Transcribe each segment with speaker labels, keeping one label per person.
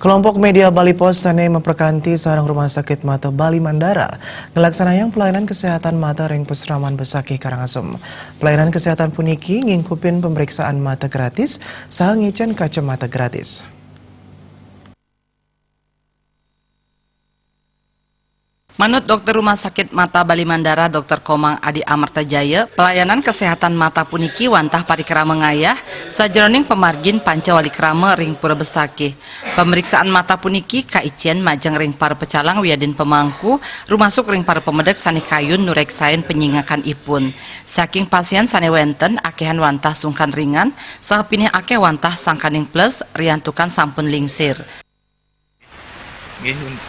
Speaker 1: Kelompok media Bali Pos Sane memperkanti sarang rumah sakit mata Bali Mandara ngelaksanayang pelayanan kesehatan mata ring Pusraman Besakih Karangasem. Pelayanan kesehatan puniki ngingkupin pemeriksaan mata gratis saha ngicen kacamata gratis.
Speaker 2: Menurut Dokter Rumah Sakit Mata Bali Mandara Dr. Komang Adi Amartajaya, pelayanan kesehatan mata puniki wantah parikra mengayah sajeroning pemargin Pancawali Krama ring Pura Besakih. Pemeriksaan mata puniki kaicien majeng ring para pecalang wiadin pemangku, rumasuk ring para pemedek sani kayun nureksain penyingakan ipun. Saking pasien sani wenten akehan wantah sungkan ringan, saha pinih akeh wantah sangkaning plus riantukan sampun lingsir.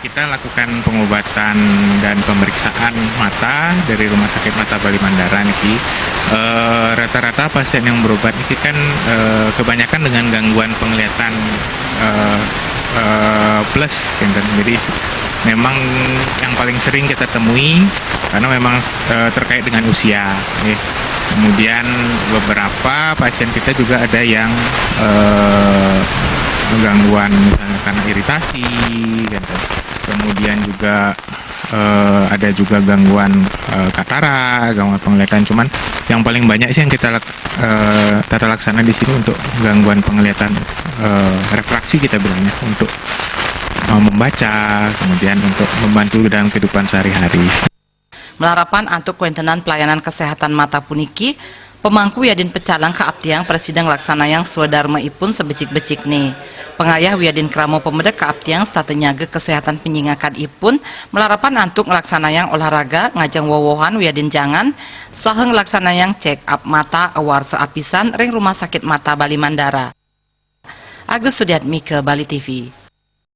Speaker 3: Kita lakukan pengobatan dan pemeriksaan mata dari Rumah Sakit Mata Bali Mandara niki. Rata-rata pasien yang berobat niki kan kebanyakan dengan gangguan penglihatan plus, gitu. Jadi memang yang paling sering kita temui karena memang terkait dengan usia. Kemudian beberapa pasien kita juga ada yang gangguan misalnya karena iritasi, gitu. Kemudian juga ada juga gangguan katarak, gangguan penglihatan. Cuman yang paling banyak sih yang kita tata laksana di sini untuk gangguan penglihatan refraksi kita bilangnya, untuk membaca, kemudian untuk membantu dalam kehidupan sehari-hari.
Speaker 2: Melarapan antuk kuentenan pelayanan kesehatan mata puniki, pemangku Wiadin Pecalang kaaptiang Presiden laksanayang swadharma ipun sebecik-becik nih. Pengayah Wiadin Kramo Pemedek kaaptiang statenyaga kesehatan penyingakan ipun melarapan antuk laksanayang olahraga ngajang wowohan Wiadin jangan saheng laksanayang check up mata awar seapisan ring Rumah Sakit Mata Bali Mandara. Agus Sudiatmi ke Bali TV.